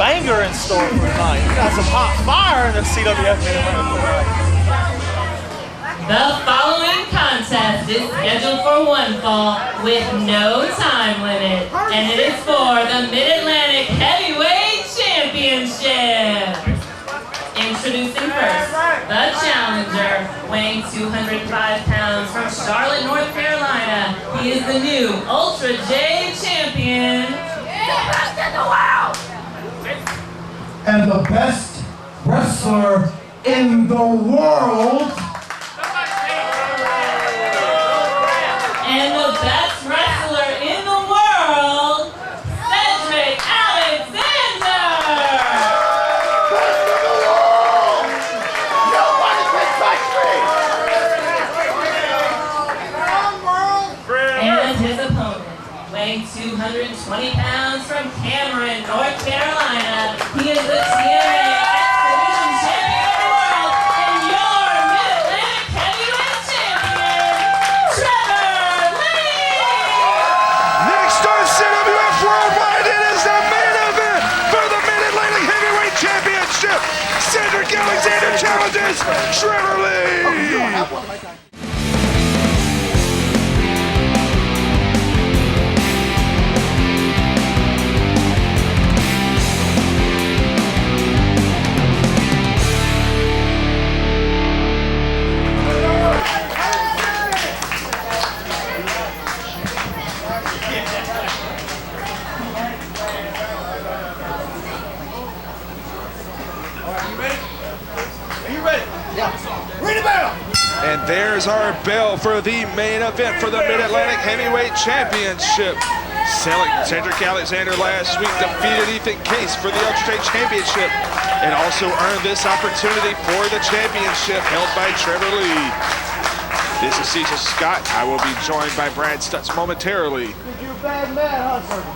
Banger in store for tonight. We got some hot fire in the CWF Mid-Atlantic tonight. The following contest is scheduled for one fall with no time limit, and it is for the Mid-Atlantic Heavyweight Championship. Introducing first, the challenger, weighing 205 pounds from Charlotte, North Carolina. He is the new Ultra J champion. Best in the world! And the best wrestler in the world. And the best wrestler in the world, Cedric Alexander. Best in the world! Nobody can touch me! And his opponent, weighing 220 pounds from Cameron, North Carolina. He is the TNA X-Division Champion of the world and your Mid-Atlantic Heavyweight Champion, Trevor Lee! Next on CWF Worldwide, it is the main event for the Mid-Atlantic Heavyweight Championship. Cedric Alexander challenges Trevor Lee! And there's our bell for the main event for the Mid-Atlantic Heavyweight Championship. Cedric Alexander last week defeated Ethan Case for the Ultra J Championship and also earned this opportunity for the championship held by Trevor Lee. This is Cecil Scott. I will be joined by Brad Stutts momentarily.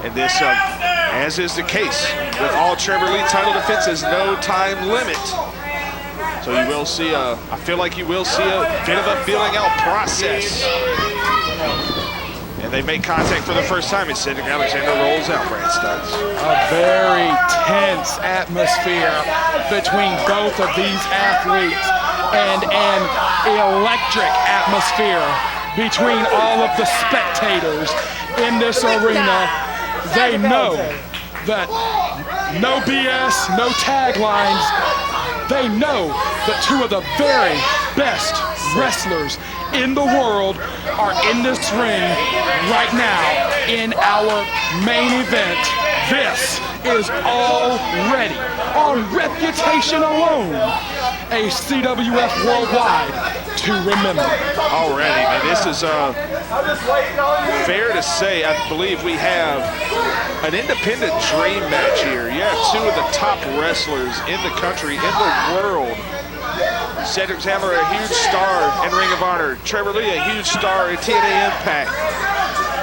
And this, as is the case with all Trevor Lee title defenses, no time limit. So you will see I feel like you will see a bit of a feeling out process. And they make contact for the first time as Cedric Alexander rolls out, Brad Stutts. A very tense atmosphere between both of these athletes and an electric atmosphere between all of the spectators in this arena. They know that no BS, no taglines. They know that two of the very best wrestlers in the world are in this ring right now in our main event. This is already, on reputation alone, a CWF Worldwide to remember. Already, man, this is fair to say, I believe we have an independent dream match here. You have two of the top wrestlers in the country, in the world. Cedric Alexander, a huge star in Ring of Honor. Trevor Lee, a huge star in TNA Impact.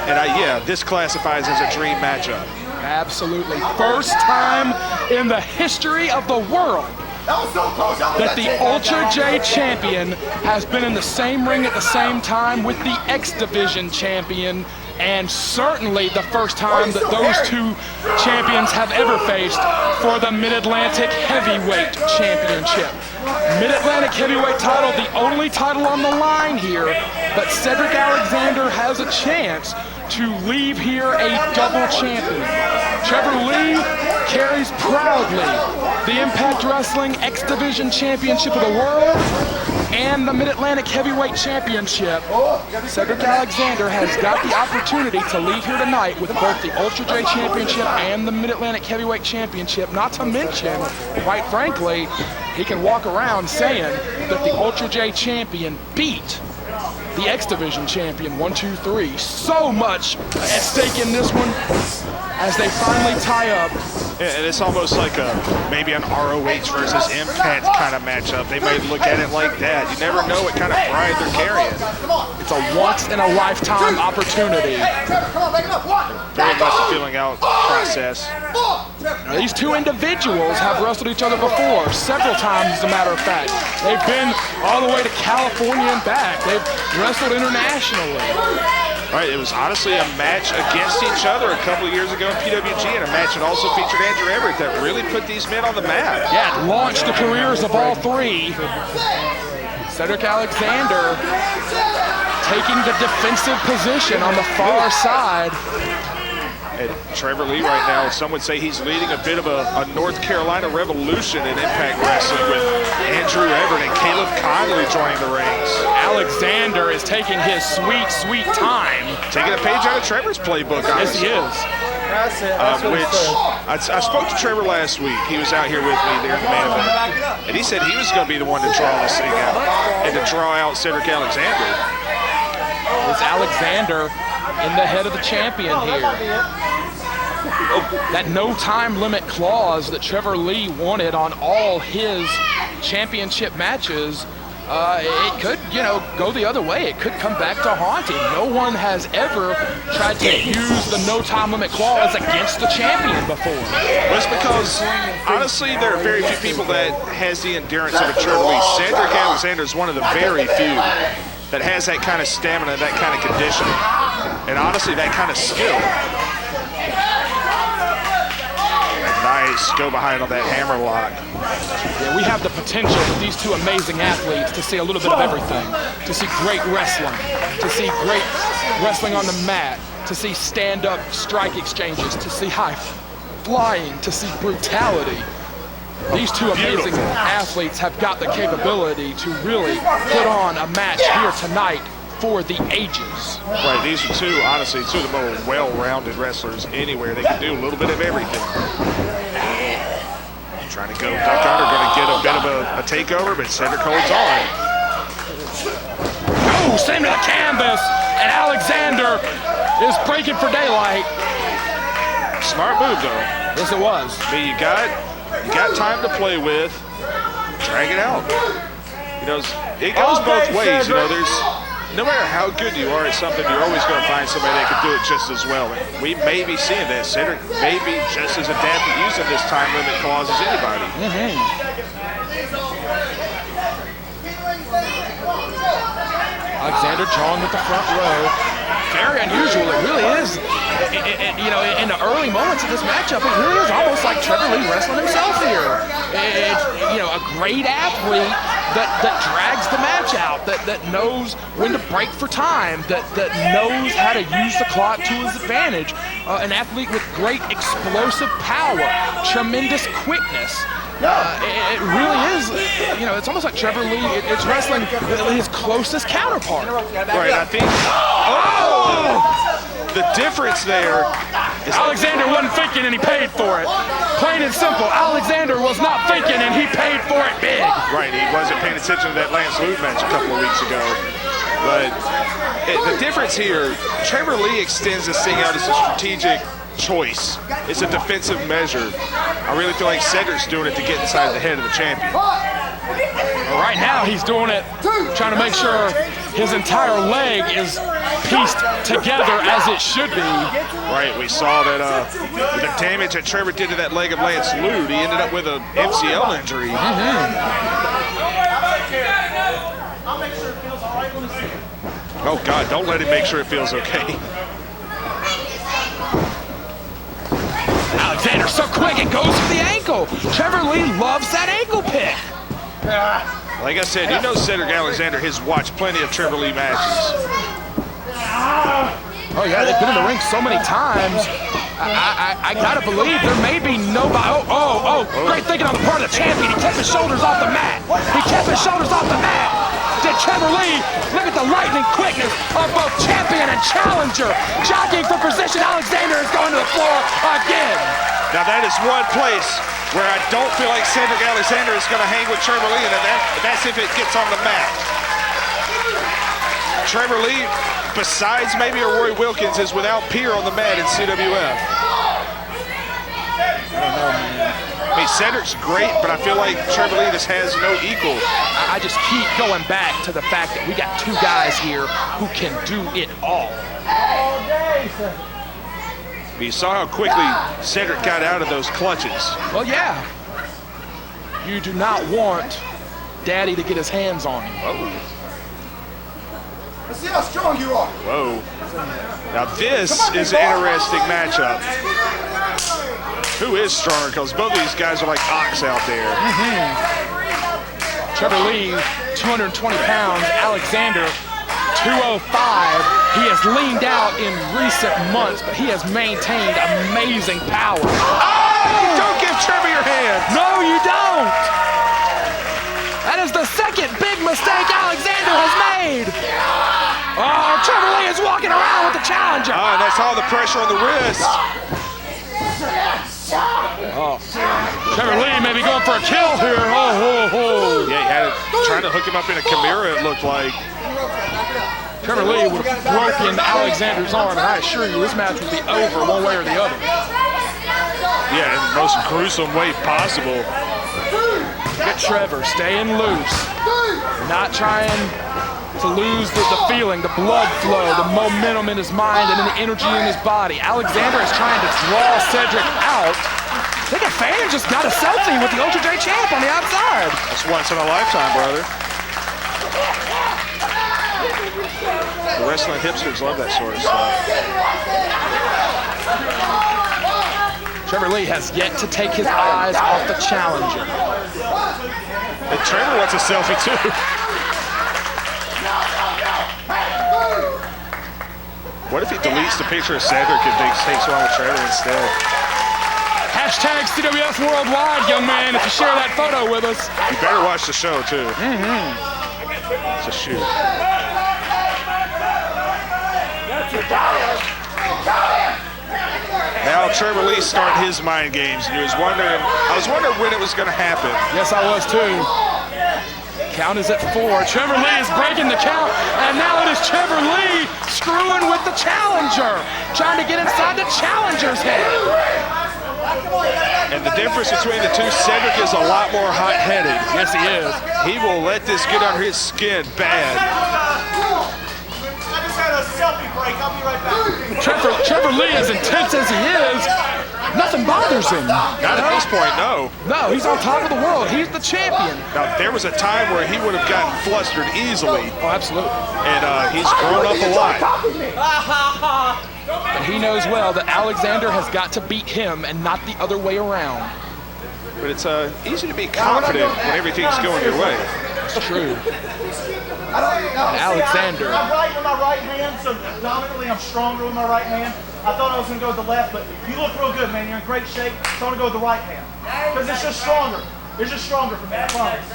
And yeah, this classifies as a dream matchup. Absolutely. First time in the history of the world that the Ultra J champion has been in the same ring at the same time with the X Division champion and certainly the first time that those two champions have ever faced for the Mid-Atlantic Heavyweight Championship. Mid-Atlantic Heavyweight title, the only title on the line here, but Cedric Alexander has a chance to leave here a double champion. Trevor Lee carries proudly the Impact Wrestling X Division Championship of the World and the Mid-Atlantic Heavyweight Championship. Cedric Alexander has got the opportunity to leave here tonight with both the Ultra J Championship and the Mid-Atlantic Heavyweight Championship, not to mention, quite frankly, he can walk around saying that the Ultra J champion beat the X Division champion, 1, 2, 3. So much at stake in this one as they finally tie up. And it's almost like maybe an ROH versus Impact kind of matchup. They may look at it like that. You never know what kind of pride they're carrying. It's a once-in-a-lifetime opportunity. Very much a feeling out process. Now, these two individuals have wrestled each other before, several times as a matter of fact. They've been all the way to California and back. They've wrestled internationally. Right, it was honestly a match against each other a couple of years ago in PWG, and a match that also featured Andrew Everett that really put these men on the map. Yeah, it launched the careers of all three. Cedric Alexander taking the defensive position on the far side. And Trevor Lee right now, some would say he's leading a bit of a North Carolina revolution in Impact Wrestling with Andrew Everett and Caleb Conley joining the ranks. Alexander is taking his sweet, sweet time. Taking a page out of Trevor's playbook, honestly. Yes, he is. That's it. I spoke to Trevor last week. He was out here with me there in the main event. And he said he was going to be the one to draw this thing out and to draw out Cedric Alexander. It's Alexander in the head of the champion here. That no time limit clause that Trevor Lee wanted on all his championship matches, it could, go the other way. It could come back to haunt him. No one has ever tried to use the no time limit clause against the champion before. Well, it's because, honestly, there are very few people that has the endurance of a Trevor Lee. Cedric Alexander is one of the very few that has that kind of stamina, that kind of conditioning, and honestly, that kind of skill. Nice, go behind on that hammer lock. Yeah, we have the potential with these two amazing athletes to see a little bit of everything, to see great wrestling, to see great wrestling on the mat, to see stand-up strike exchanges, to see high flying, to see brutality. These two amazing athletes have got the capability to really put on a match here tonight for the ages. Right, these are two, honestly, two of the more well-rounded wrestlers anywhere. They can do a little bit of everything. Trying to go duck under, going to get a bit of a takeover, but Cedric holds on. Oh, send to the canvas, and Alexander is breaking for daylight. Smart move, though. Yes, it was. I mean, you got time to play with. Drag it out. It goes both ways. There's no matter how good you are at something, you're always going to find somebody that can do it just as well. And we may be seeing that. Cedric may be just as adept at using this time limit clause as anybody. Alexander drawing with the front row. Very unusual. It really is. In the early moments of this matchup, it really is almost like Trevor Lee wrestling himself here. It's, a great athlete that drags the match out, that knows when to break for time, that knows how to use the clock to his advantage. An athlete with great explosive power, tremendous quickness. It really is, it's almost like Trevor Lee, it's wrestling his closest counterpart. Right, I think, the difference there is Alexander wasn't thinking and he paid for it. Plain and simple, Alexander was not thinking and he paid for it big. Right, he wasn't paying attention to that Lance Lude match a couple of weeks ago. But the difference here, Trevor Lee extends this thing out as a strategic choice. It's a defensive measure. I really feel like Cedric's doing it to get inside the head of the champion. Well, right now he's doing it, trying to make sure his entire leg is pieced together as it should be. Right, we saw that the damage that Trevor did to that leg of Lance Lude, he ended up with an MCL injury. I'll make sure it feels all right when we see it. Oh God, don't let him make sure it feels okay. and goes for the ankle. Trevor Lee loves that ankle pick. Like I said, you know Cedric Alexander has watched plenty of Trevor Lee matches. Oh yeah, they've been in the ring so many times. I gotta believe there may be nobody. Great thinking on the part of the champion. He kept his shoulders off the mat. He kept his shoulders off the mat. Did Trevor Lee, look at the lightning quickness of both champion and challenger. Jockeying for position, Alexander is going to the floor again. Now that is one place where I don't feel like Cedric Alexander is going to hang with Trevor Lee, and that's if it gets on the mat. Trevor Lee, besides maybe a Roy Wilkins, is without peer on the mat in CWF. I don't know, man. I mean, Cedric's great, but I feel like Trevor Lee just has no equal. I just keep going back to the fact that we got two guys here who can do it all. You saw how quickly Cedric got out of those clutches. Well, yeah. You do not want Daddy to get his hands on you. Whoa. Let's see how strong you are. Whoa. Now this is an interesting matchup. Who is stronger? Because both of these guys are like ox out there. Trevor Lee, 220 pounds. Alexander, 205. He has leaned out in recent months, but he has maintained amazing power. Oh! Don't give Trevor your hand. No, you don't. That is the second big mistake Alexander has made. Oh, Trevor Lee is walking around with the challenger. Oh, and that's all the pressure on the wrist. Oh, Trevor Lee may be going for a kill here. Oh. Yeah, he had it trying to hook him up in a Chimera, it looked like. Trevor Lee would have broken Alexander's arm, and I assure you this match would be over one way or the other. Yeah, in the most gruesome way possible. Get Trevor staying loose, not trying to lose the feeling, the blood flow, the momentum in his mind, and then the energy in his body. Alexander is trying to draw Cedric out. I think a fan just got a selfie with the Ultra J champ on the outside. That's once in a lifetime, brother. The wrestling hipsters love that sort of stuff. Trevor Lee has yet to take his eyes off the challenger. And Trevor wants a selfie too. What if he deletes the picture of Cedric and takes one with Trevor instead? Hashtag CWF Worldwide, young man, if you share that photo with us. You better watch the show too. It's a shoot. Now Trevor Lee starting his mind games, and I was wondering when it was going to happen. Yes, I was too. Count is at 4. Trevor Lee is breaking the count, and now it is Trevor Lee screwing with the challenger, trying to get inside the challenger's head. And the difference between the two, Cedric is a lot more hot-headed. Yes, he is. He will let this get under his skin bad. I just had a selfie break. I'll be right back. Trevor Lee, as intense as he is, nothing bothers him. Not at this point, no. No, he's on top of the world. He's the champion. Now, there was a time where he would have gotten flustered easily. Oh, absolutely. And he's grown up a lot. But he knows well that Alexander has got to beat him and not the other way around. But it's easy to be confident when everything's going your way. It's true. Alexander. I'm right with my right hand, so dominantly I'm stronger with my right hand. I thought I was going to go with the left, but you look real good, man. You're in great shape, so I'm going to go with the right hand. Because it's just stronger. It's just stronger for me, I promise.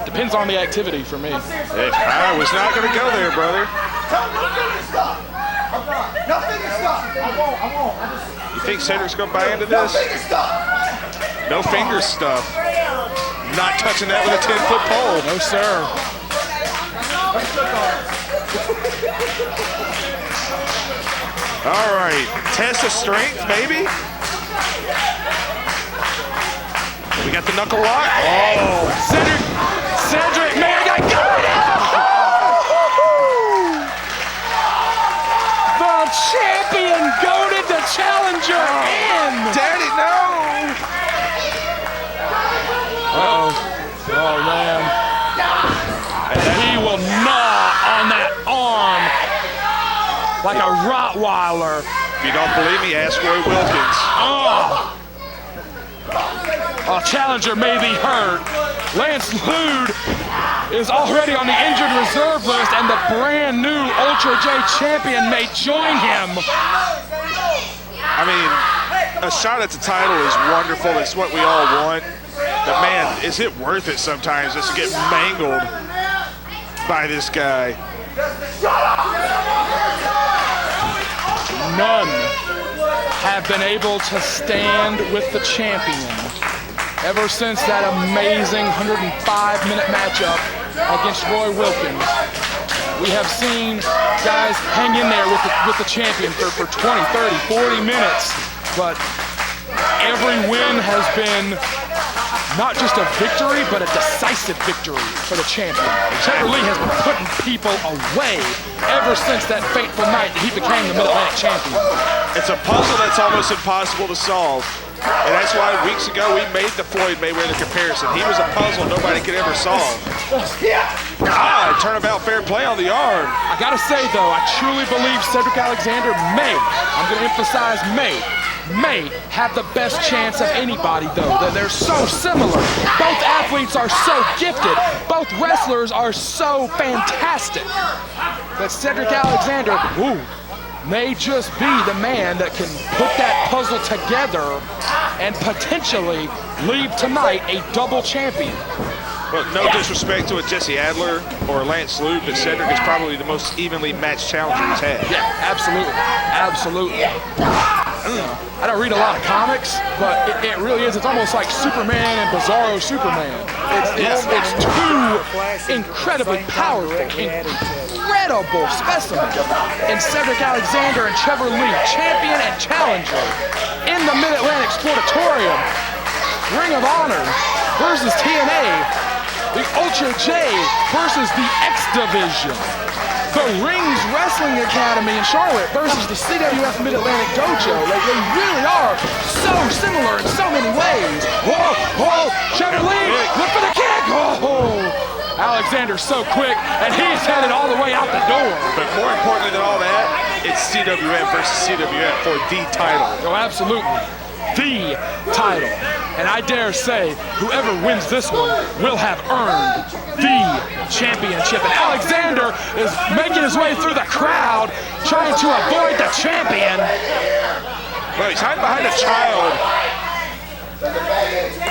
Depends on the activity for me. I was not going to go there, brother. Tell him no finger stuff. I'm not. No finger stuff. I won't. You think Cedric's going to buy into No this? finger stuff. No finger stuff. Not touching that with a 10-foot pole. No, sir. All right, test of strength, maybe. We got the knuckle lock. Oh, Cedric, man, I got it. The champion goaded the challenger in. Daddy, no. Oh, man. He will gnaw on that arm like a Rottweiler. If you don't believe me, ask Roy Wilkins. Oh, Challenger may be hurt. Lance Lude is already on the injured reserve list, and the brand new Ultra J champion may join him. I mean, a shot at the title is wonderful. It's what we all want. But man, is it worth it sometimes just to get mangled by this guy? None have been able to stand with the champion ever since that amazing 105-minute matchup against Roy Wilkins. We have seen guys hang in there with the champion for 20, 30, 40 minutes, but every win has been not just a victory, but a decisive victory for the champion. Trevor Lee has been putting people away ever since that fateful night that he became the Mid-Atlantic champion. It's a puzzle that's almost impossible to solve. And that's why weeks ago we made the Floyd Mayweather comparison. He was a puzzle nobody could ever solve. Turnabout fair play on the arm. I gotta say though, I truly believe Cedric Alexander may, I'm gonna emphasize may have the best chance of anybody though. They're so similar. Both athletes are so gifted. Both wrestlers are so fantastic. That Cedric Alexander, may just be the man that can put that puzzle together and potentially leave tonight a double champion. Well, no disrespect to a Jesse Adler or Lance Lude, but Cedric is probably the most evenly matched challenger he's had. Yeah, absolutely, absolutely. I don't read a lot of comics, but it really is. It's almost like Superman and Bizarro Superman. It's two incredibly powerful, incredible specimens in Cedric Alexander and Trevor Lee, champion and challenger in the Mid-Atlantic Sportatorium. Ring of Honor versus TNA, the Ultra J versus the X Division. The Rings Wrestling Academy in Charlotte versus the CWF Mid-Atlantic Dojo. They really are so similar in so many ways. Trevor Lee, look for the kick. Alexander's so quick, and he's headed all the way out the door. But more importantly than all that, it's CWF versus CWF for the title. Oh, absolutely. The title. And I dare say, whoever wins this one will have earned the championship. And Alexander is making his way through the crowd, trying to avoid the champion. Well, he's hiding behind a child.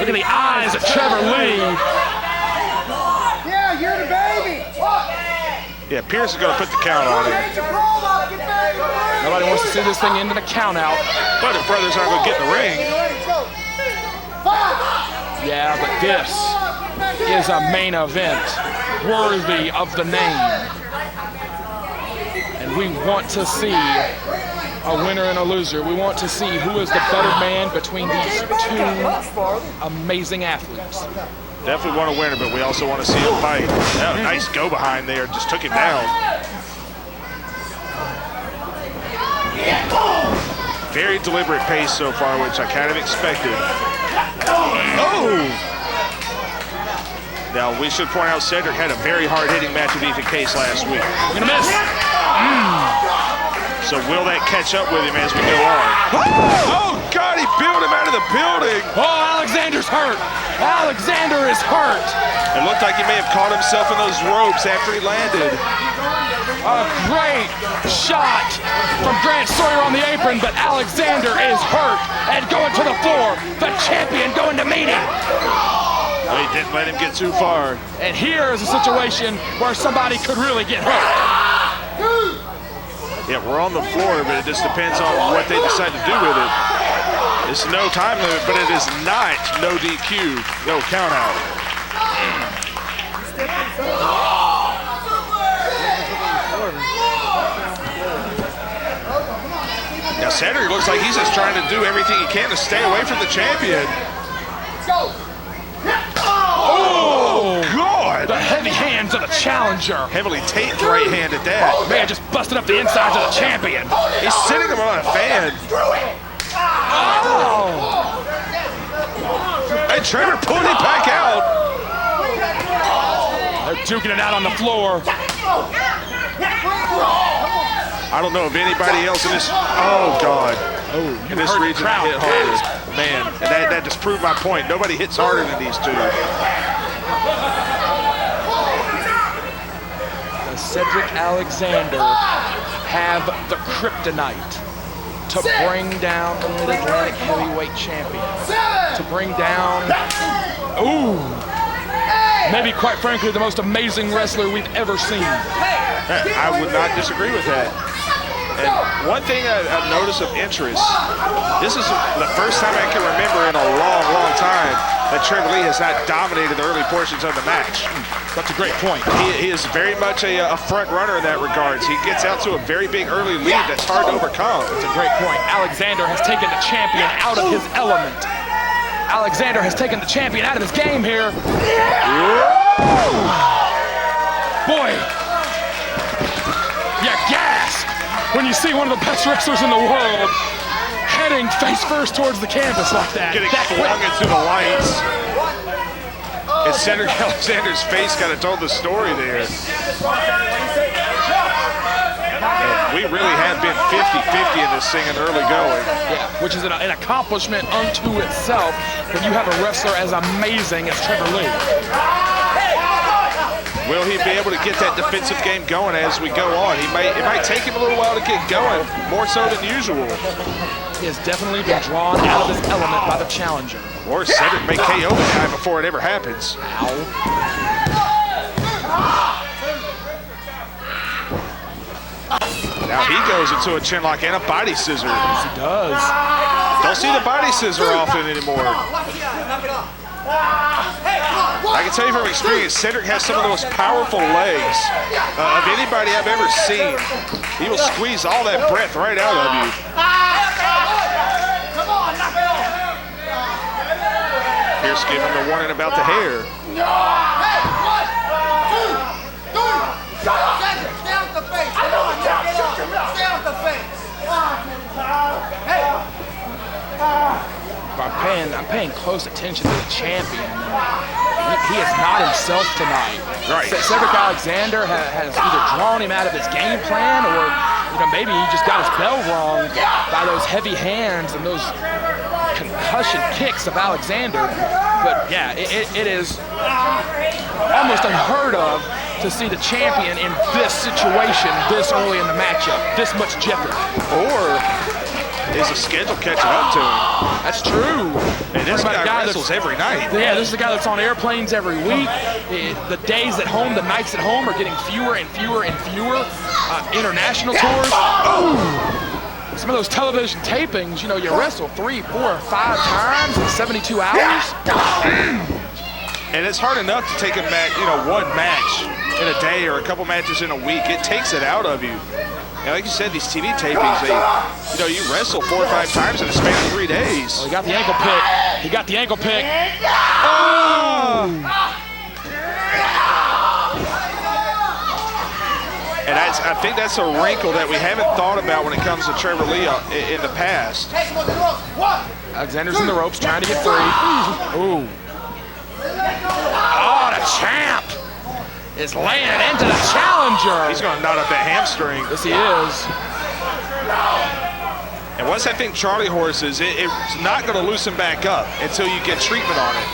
Look at the eyes of Trevor Lee. Yeah, you're the baby. Yeah, Pierce is going to put the count on him. Nobody wants to see this thing into the count out. But if brothers aren't going to get in the ring. Yeah, but this is a main event worthy of the name. And we want to see a winner and a loser. We want to see who is the better man between these two amazing athletes. Definitely want a winner, but we also want to see him fight. Nice go behind there, just took him down. Very deliberate pace so far, which I kind of expected. Now, we should point out Cedric had a very hard-hitting match with Ethan Case last week. Gonna miss. So will that catch up with him as we go on? Oh, God, he built him out of the building. Oh, Alexander's hurt. Alexander is hurt. It looked like he may have caught himself in those ropes after he landed. A great shot from Grant Sawyer on the apron, but Alexander is hurt and going to the floor. The champion going to meet him. Well, he didn't let him get too far. And here is a situation where somebody could really get hurt. Yeah, we're on the floor, but it just depends on what they decide to do with it. It's no time limit, but it is not no DQ, no count out. Now Cedric looks like he's just trying to do everything he can to stay away from the champion. Oh, God! The heavy hands of the challenger. Heavily taped right hand at that. Man, just busted up the insides of the champion. He's sitting him on a fan. Oh! And Trevor pulling it back out. They're duking it out on the floor. I don't know if anybody else in this. Oh, God. Oh, in this region hit harder. Man, that just proved my point. Nobody hits harder than these two. Does Cedric Alexander have the kryptonite to bring down the Mid-Atlantic heavyweight champion? To bring down, maybe quite frankly, the most amazing wrestler we've ever seen. I would not disagree with that. And one thing I've noticed of interest, this is the first time I can remember in a long, long time that Trevor Lee has not dominated the early portions of the match. That's a great point. He is very much a front runner in that regards. He gets out to a very big early lead that's hard to overcome. That's a great point. Alexander has taken the champion out of his element. Alexander has taken the champion out of his game here. Boy, you gasp when you see one of the best wrestlers in the world heading face first towards the canvas like that. Getting flung into the lights. And Cedric Alexander's face kind of told the story there. And we really have been 50-50 in this thing in early going. Yeah, which is an accomplishment unto itself when you have a wrestler as amazing as Trevor Lee. Will he be able to get that defensive game going as we go on? It might take him a little while to get going, more so than usual. He has definitely been drawn out of his element by the challenger. Or Cedric may KO the guy before it ever happens. Ow. Now he goes into a chin lock and a body scissor. Yes, he does. Don't see the body scissor often anymore. I can tell you from experience, Cedric has some of the most powerful legs of anybody I've ever seen. He will squeeze all that breath right out of you. Pierce giving him the warning about the hair. I'm paying close attention to the champion. He is not himself tonight. Right. Cedric Alexander has either drawn him out of his game plan, or maybe he just got his bell wrong by those heavy hands and those concussion kicks of Alexander. But yeah, it is almost unheard of to see the champion in this situation this early in the matchup, this much jeopardy. Or is the schedule catching up to him? That's true. And this guy wrestles every night. Yeah, this is the guy that's on airplanes every week. The days at home, the nights at home are getting fewer and fewer and fewer. International tours. Some of those television tapings, you wrestle 3, 4, 5 times in 72 hours. And it's hard enough to take a match, one match in a day or a couple matches in a week. It takes it out of you. And like you said, these TV tapings, you wrestle 4 or 5 times in a span of 3 days. Well, he got the ankle pick. He got the ankle pick. Oh! And I think that's a wrinkle that we haven't thought about when it comes to Trevor Lee in the past. Alexander's in the ropes trying to get free. Ooh. Oh, the champ is laying it into the challenger. He's going to knot up that hamstring. Yes, he is. And once I think Charlie horses, it's not going to loosen back up until you get treatment on it.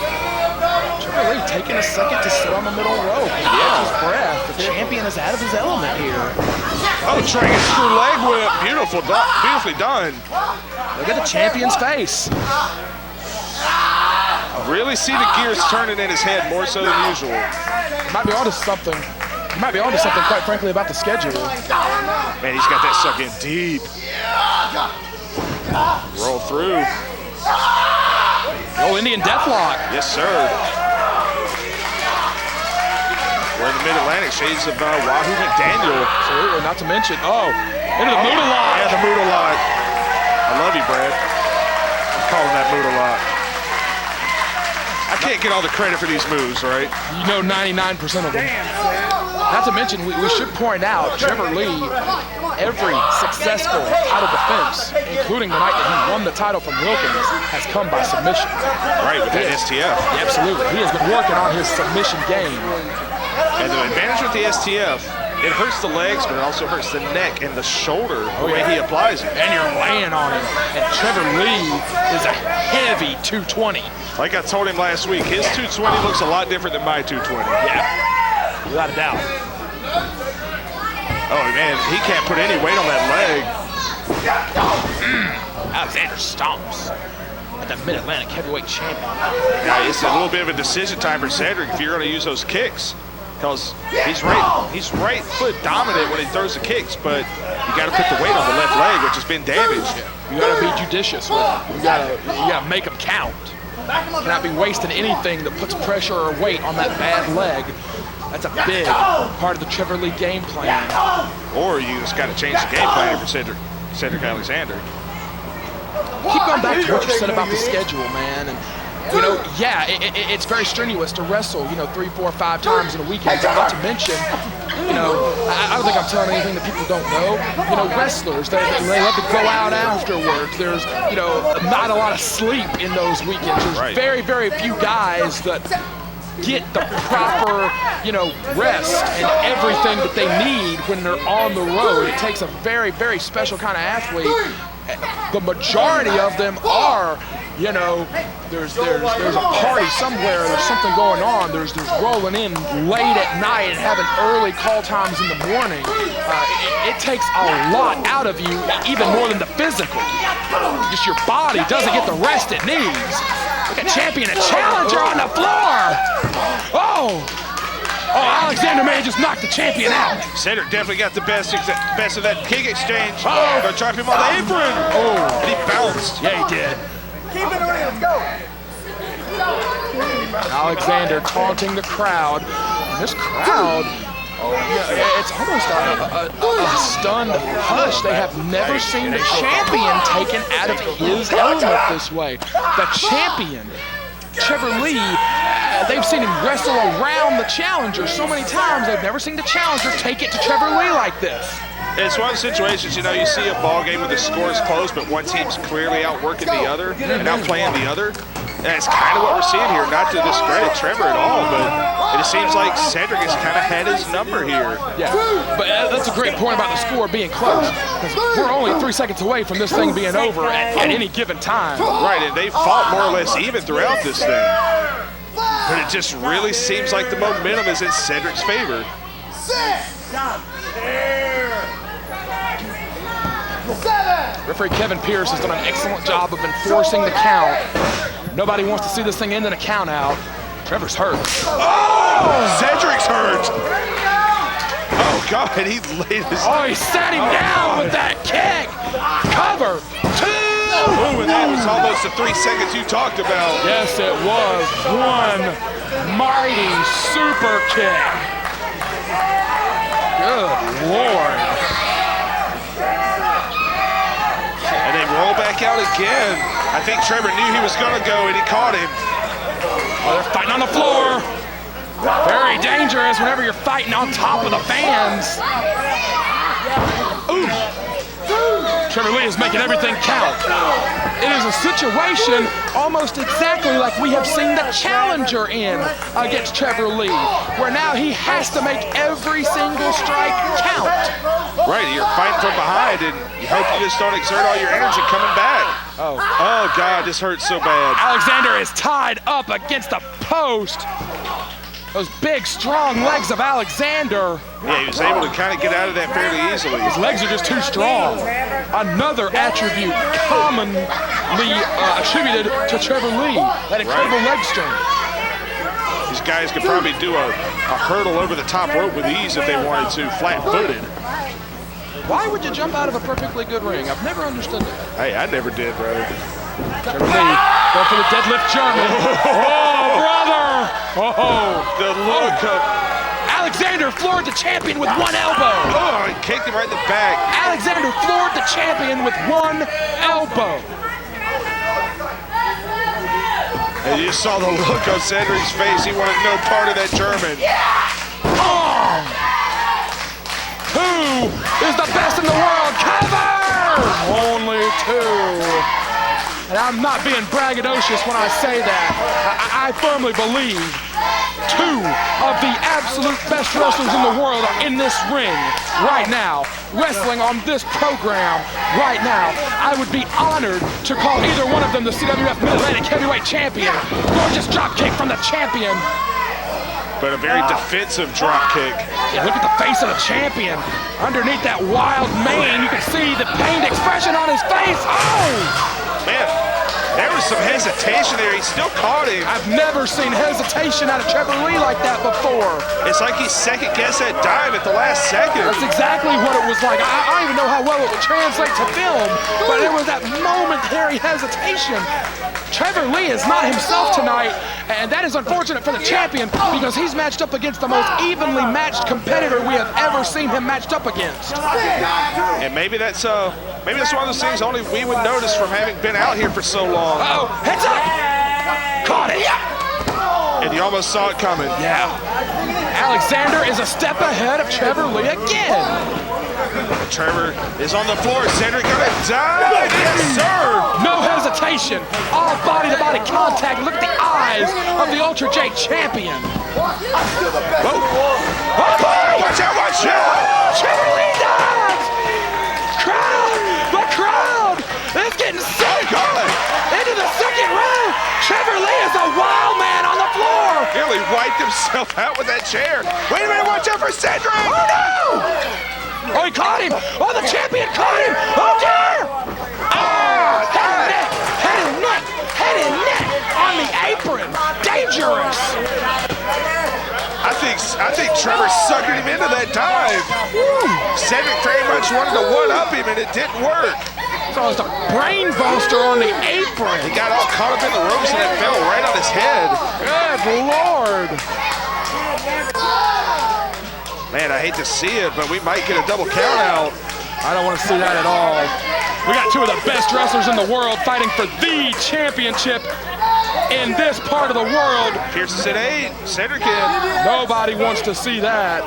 Trevor Lee taking a second to sit on the middle rope and catch his breath. The champion is out of his element here. Oh, trying a screw leg whip. Beautifully done. Look at the champion's face. I really see the gears turning in his head more so than usual. He might be onto something. He might be onto something, quite frankly, about the schedule. Man, he's got that suck in deep. Roll through. Oh, Indian Deathlock. Yes, sir. We're in the Mid-Atlantic, shades of Wahoo McDaniel. Absolutely, not to mention, into the Muda lock. Yeah, the Muda lock. I love you, Brad. I'm calling that Muda lock. I can't get all the credit for these moves, right? 99% of them. Not to mention, we should point out, Trevor Lee, every successful title defense, including the night that he won the title from Wilkins, has come by submission. Right, with that STF. Yeah, absolutely. He has been working on his submission game. And the advantage with the STF, it hurts the legs, but it also hurts the neck and the shoulder the way he applies it. And you're laying on him. And Trevor Lee is a heavy 220. Like I told him last week, his 220 looks a lot different than my 220. Yeah, without a doubt. Oh man, he can't put any weight on that leg. Alexander stomps at the Mid-Atlantic heavyweight champion. Yeah, it's a little bit of a decision time for Cedric if you're going to use those kicks, because he's right foot dominant when he throws the kicks, but you got to put the weight on the left leg, which has been damaged. You got to be judicious with it. You got to make them count. You cannot be wasting anything that puts pressure or weight on that bad leg. That's a big part of the Trevor Lee game plan. Or you just got to change the game plan for Cedric Alexander. Keep going back to what you said about the schedule, man. And you know, yeah, it's very strenuous to wrestle, 3, 4, 5 times in a weekend. But not to mention, I don't think I'm telling anything that people don't know. Wrestlers, they love to go out afterwards. There's, not a lot of sleep in those weekends. There's very, very few guys that get the proper, rest and everything that they need when they're on the road. It takes a very, very special kind of athlete. The majority of them are, there's a party somewhere, there's something going on, there's rolling in late at night and having early call times in the morning. It takes a lot out of you, even more than the physical. Just your body doesn't get the rest it needs. Look at champion and challenger on the floor. Oh, Alexander may have just knocked the champion out. Cedric definitely got the best of that kick exchange. Gonna drop him on the apron. Oh, and he bounced. Yeah, he did. Keep it around, let's go. Alexander taunting the crowd. And this crowd, it's almost a stunned hush. They have never seen the champion taken out of his element this way. The champion, Trevor Lee, they've seen him wrestle around the challenger so many times. They've never seen the challenger take it to Trevor Lee like this. It's one of the situations, you see a ball game where the score is close, but one team's clearly outworking the other and outplaying the other. And that's kind of what we're seeing here. Not to discredit Trevor at all, but it seems like Cedric has kind of had his number here. Yeah, but that's a great point about the score being close, because we're only 3 seconds away from this thing being over at any given time. Right, and they fought more or less even throughout this thing. But it just really seems like the momentum is in Cedric's favor. Referee Kevin Pierce has done an excellent job of enforcing the count. Nobody wants to see this thing end in a count out. Trevor's hurt. Oh! Cedric's hurt! Oh, God, he laid his... Oh, he sat him down with that kick! Cover! 2! Oh, and that was almost the 3 seconds you talked about. Yes, it was. 1 mighty super kick. Good Lord. And they roll back out again. I think Trevor knew he was going to go, and he caught him. Oh, they're fighting on the floor. Very dangerous whenever you're fighting on top of the fans. Ooh. Trevor Lee is making everything count. It is a situation almost exactly like we have seen the challenger in against Trevor Lee, where now he has to make every single strike count. Right, you're fighting from behind, and you hope you just don't exert all your energy coming back. Oh, God, this hurts so bad. Alexander is tied up against the post. Those big, strong legs of Alexander. Yeah, he was able to kind of get out of that fairly easily. His legs are just too strong. Another attribute commonly attributed to Trevor Lee, that incredible leg strength. These guys could probably do a hurdle over the top rope with ease if they wanted to, flat-footed. Why would you jump out of a perfectly good ring? I've never understood that. Hey, I never did, brother. Trevor Lee going for the deadlift German. Oh, brother! Oh, the look of... Alexander floored the champion with 1 elbow. Oh, he kicked him right in the back. Alexander floored the champion with 1 elbow. And you saw the look on Cedric's face. He wanted no part of that German. Oh! Who is the best in the world? Cover! Only 2. And I'm not being braggadocious when I say that. I firmly believe two of the absolute best wrestlers in the world are in this ring right now, wrestling on this program right now. I would be honored to call either one of them the CWF Mid-Atlantic Heavyweight Champion. Gorgeous drop kick from the champion. But a very defensive drop kick. Yeah, look at the face of the champion. Underneath that wild mane, you can see the pained expression on his face. Oh! Man, there was some hesitation there. He still caught him. I've never seen hesitation out of Trevor Lee like that before. It's like he second-guessed that dive at the last second. That's exactly what it was like. I don't even know how well it would translate to film, but it was that momentary hesitation. Trevor Lee is not himself tonight, and that is unfortunate for the champion because he's matched up against the most evenly matched competitor we have ever seen him matched up against. And maybe that's one of those things only we would notice from having been out here for so long. Uh-oh, heads up! Caught it! And you almost saw it coming. Yeah. Alexander is a step ahead of Trevor Lee again. Trevor is on the floor. Cedric gonna dive. Yes, sir. No hesitation. All body-to-body contact. Look at the eyes of the Ultra J champion. Oh, watch out, watch out. Trevor Lee dives. The crowd is getting sick. Into the second round. Trevor Lee is a wild man on the floor. Nearly wiped himself out with that chair. Wait a minute, watch out for Cedric. Oh, no. Oh, he caught him! Oh, the champion caught him! Oh, dear! Oh, head and neck on the apron. Dangerous. I think Trevor suckered him into that dive. Cedric very much wanted to one-up him, and it didn't work. So it's a brain buster on the apron. He got all caught up in the ropes, and it fell right on his head. Good Lord. Man, I hate to see it, but we might get a double count out. I don't want to see that at all. We got two of the best wrestlers in the world fighting for the championship in this part of the world. Pierce's at 8, Cedric in. Nobody wants to see that.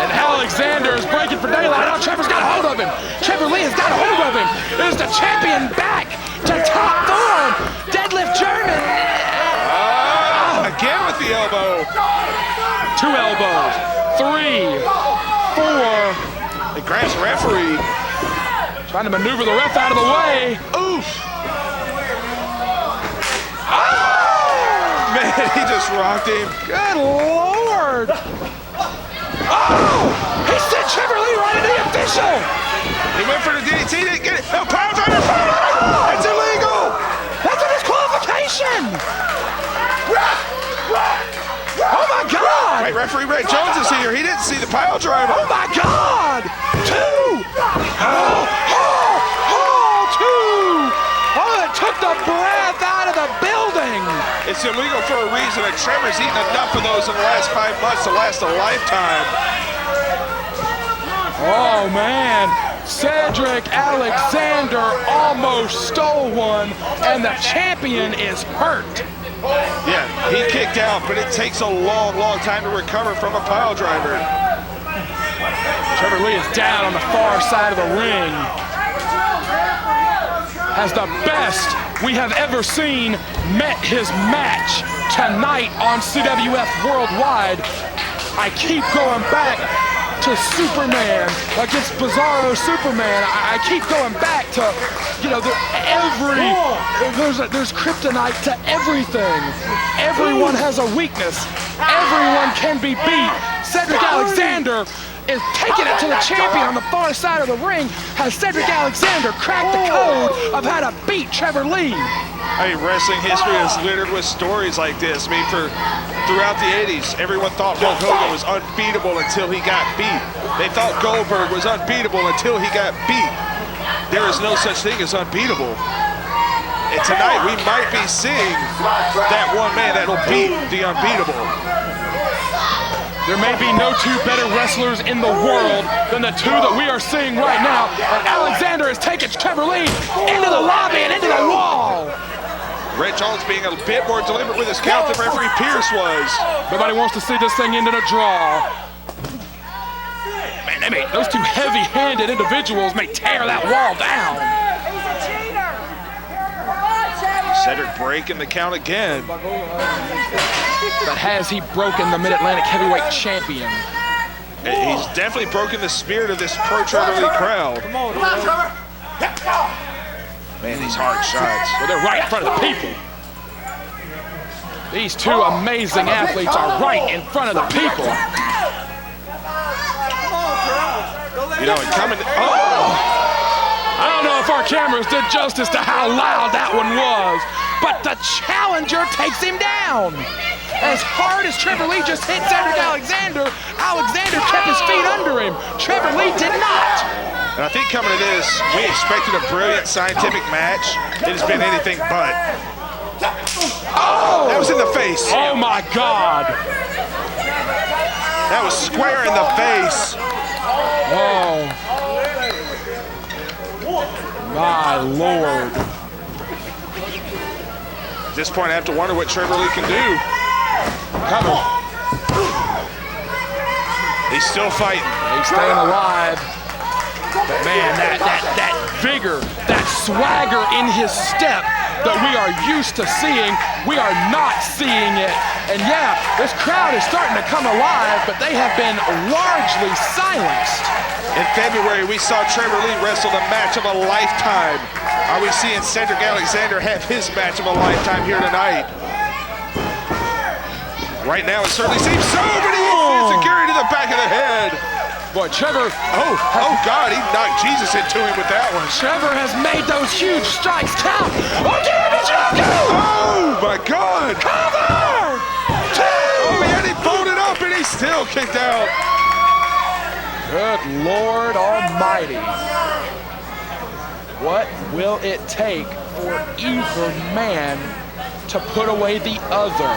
And Alexander is breaking for daylight. Now Trevor's got a hold of him. Trevor Lee has got a hold of him. Is the champion back to top form? Deadlift German. Again with the elbow. 2 elbows, 3, 4. It grabs the referee. Trying to maneuver the ref out of the way. Oof. Oh! Man, he just rocked him. Good Lord. Oh! He sent Trevor Lee right into the official. He went for the DDT, didn't get it. No, power driver. That's illegal. That's a disqualification. Oh my God! Right, referee Red Jones is here. He didn't see the pile driver. Oh my God! 2! Oh, 2! Oh, it took the breath out of the building. It's illegal for a reason, and Trevor's eaten enough of those in the last 5 months to last a lifetime. Oh man, Cedric Alexander almost stole one, and the champion is hurt. Yeah, he kicked out, but it takes a long, long time to recover from a pile driver. Trevor Lee is down on the far side of the ring. As the best we have ever seen met his match tonight on CWF Worldwide. I keep going back to Superman against Bizarro Superman. I keep going back to, you know, there's kryptonite to everything. Everyone has a weakness. Everyone can be beat. Cedric Alexander is taking it to the champion on the far side of the ring. Has Cedric Alexander cracked the code of how to beat Trevor Lee? I mean, wrestling history is littered with stories like this. I mean, throughout the 80s, everyone thought Hulk Hogan was unbeatable until he got beat. They thought Goldberg was unbeatable until he got beat. There is no such thing as unbeatable. And tonight, we might be seeing that one man that'll beat the unbeatable. There may be no two better wrestlers in the world than the two that we are seeing right now. And Alexander is taking Trevor Lee into the lobby and into the wall. Red Jones being a bit more deliberate with his count than referee Pierce was. Nobody wants to see this thing end in a draw. Man, those two heavy-handed individuals may tear that wall down. Cedric breaking the count again. But has he broken the Mid-Atlantic heavyweight champion? He's definitely broken the spirit of this pro-Trevor Lee crowd. Come on, Trevor. Man, these hard shots. Well, they're right in front of the people. These two amazing athletes are right in front of the people. You know, and coming, oh! I don't know if our cameras did justice to how loud that one was, but the challenger takes him down. As hard as Trevor Lee just hit Cedric Alexander, Alexander kept his feet under him. Trevor Lee did not. And I think coming to this, we expected a brilliant scientific match. It has been anything but. Oh! That was in the face. Oh my God. That was square in the face. Oh. My Lord. At this point, I have to wonder what Trevor Lee can do. Cover. He's still fighting. He's staying alive. But man, that vigor, that swagger in his step that we are used to seeing, we are not seeing it. And yeah, this crowd is starting to come alive, but they have been largely silenced. In February, we saw Trevor Lee wrestle the match of a lifetime. Are we seeing Cedric Alexander have his match of a lifetime here tonight? Right now, it certainly seems so, but he hits Garrett to the back of the head. Boy, Trevor, oh God, he knocked Jesus into him with that one. Trevor has made those huge strikes count. Oh, Garrett, oh my God. Cover! Oh, and he folded up and he's still kicked out. Good Lord Almighty. What will it take for either man to put away the other?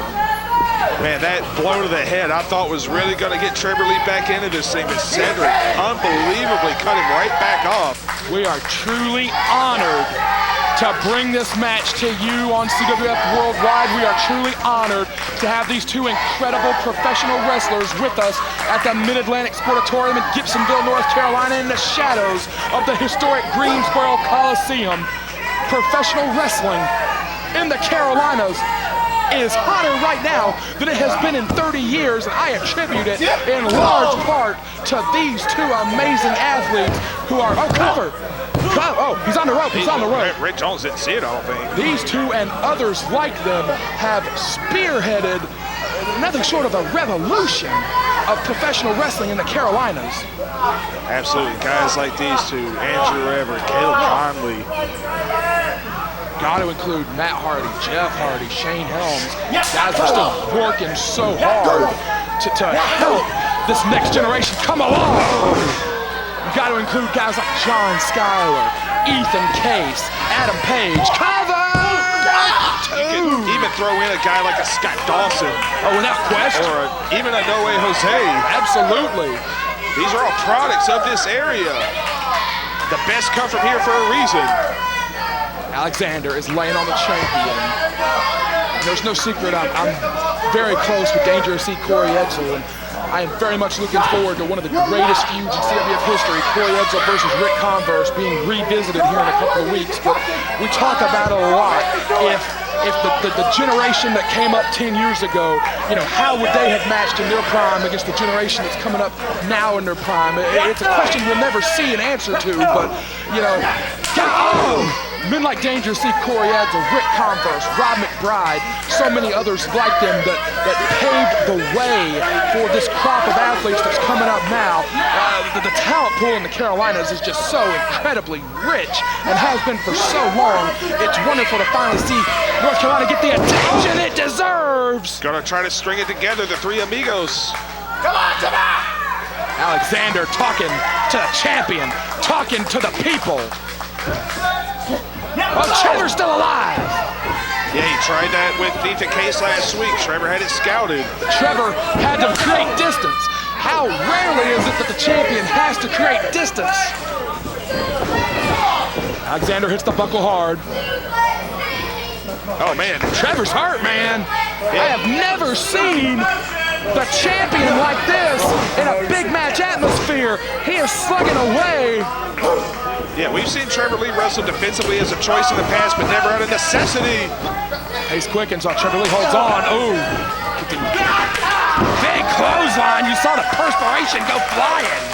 Man, that blow to the head I thought was really going to get Trevor Lee back into this thing, but Cedric unbelievably cut him right back off. We are truly honored to bring this match to you on CWF Worldwide. We are truly honored to have these two incredible professional wrestlers with us at the Mid-Atlantic Sportatorium in Gibsonville, North Carolina, in the shadows of the historic Greensboro Coliseum. Professional wrestling in the Carolinas is hotter right now than it has been in 30 years, and I attribute it in large part to these two amazing athletes who are, covered. Oh, he's on the rope, he's on the rope. Rick Jones didn't see it, I don't think. These two and others like them have spearheaded nothing short of a revolution of professional wrestling in the Carolinas. Absolutely, guys like these two, Andrew Everett, Caleb Conley. Got to include Matt Hardy, Jeff Hardy, Shane Helms. Guys are still working so hard to help this next generation come along. You got to include guys like John Schuyler, Ethan Case, Adam Page. Cover! You can even throw in a guy like a Scott Dawson. Oh, without question. Or even a No Way Jose. Absolutely. These are all products of this area. The best come from here for a reason. Alexander is laying on the champion. There's no secret, I'm very close with Dangerous C. Corey Edsel, and I am very much looking forward to one of the greatest feuds in CWF history, Corey Edsel versus Ric Converse, being revisited here in a couple of weeks. But we talk about it a lot. If the generation that came up 10 years ago, you know, how would they have matched in their prime against the generation that's coming up now in their prime? It's a question we'll never see an answer to, but, you know, men like Dangerous C. Corey Edsel, Ric Converse, Rob McBride, so many others like them that paved the way for this crop of athletes that's coming up now. The talent pool in the Carolinas is just so incredibly rich and has been for so long. It's wonderful to finally see North Carolina get the attention it deserves. Gonna try to string it together, the three amigos. Come on, come on! Alexander talking to the champion, talking to the people. Oh, Trevor's still alive! Yeah, he tried that with Ethan Case last week. Trevor had it scouted. Trevor had to create distance. How rarely is it that the champion has to create distance? Alexander hits the buckle hard. Oh, man. Trevor's hurt, man. I have never seen the champion like this in a big match atmosphere. He is slugging away. Yeah, we've seen Trevor Lee wrestle defensively as a choice in the past, but never out of necessity. Pace quickens on Trevor Lee, holds on. Ooh. Big clothesline. You saw the perspiration go flying.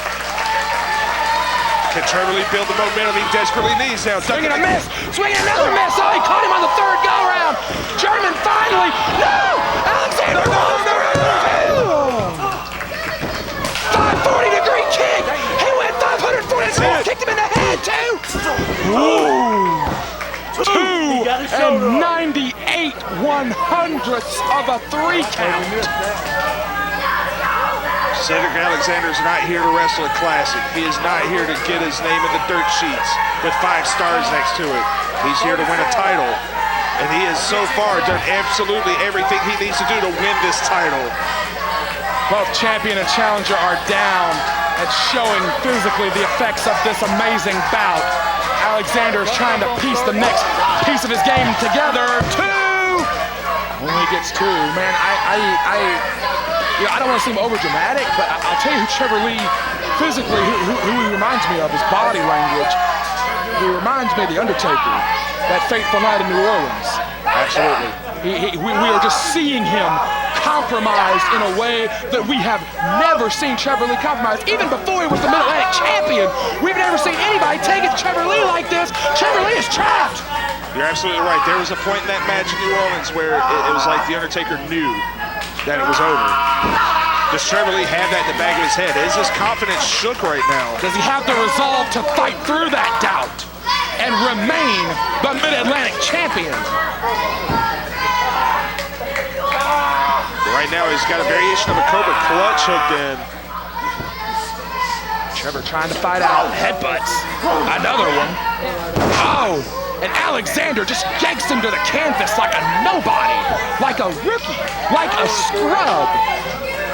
Can Trevor Lee build the momentum he desperately needs now? Swinging a miss, swinging another miss. Oh, he caught him on the third go-round. German finally. No! Alexander goes the reveal. 540-degree kick. He went 544. Kicked him in the head, too. Ooh. 2.98 of a 3 count. Cedric Alexander's not here to wrestle a classic. He is not here to get his name in the dirt sheets with 5 stars next to it. He's here to win a title. And he has so far done absolutely everything he needs to do to win this title. Both champion and challenger are down and showing physically the effects of this amazing bout. Alexander is trying to piece the next piece of his game together. 2! Only gets 2. Man, I don't want to seem over dramatic, but I'll tell you who Trevor Lee physically, who he reminds me of, his body language. He reminds me of The Undertaker, that fateful night in New Orleans. Absolutely. We are just seeing him compromised in a way that we have never seen Trevor Lee compromised. Even before he was the Mid-Atlantic champion, we've never seen anybody take it to Trevor Lee like this. Trevor Lee is trapped. You're absolutely right. There was a point in that match in New Orleans where it was like The Undertaker knew that it was over. Does Trevor Lee have that in the back of his head? Is his confidence shook right now? Does he have the resolve to fight through that doubt and remain the Mid-Atlantic champion? Right now he's got a variation of a Cobra clutch hooked in. Trevor trying to fight out. Headbutts. Another one. Oh! And Alexander just yanks him to the canvas like a nobody, like a rookie, like a scrub.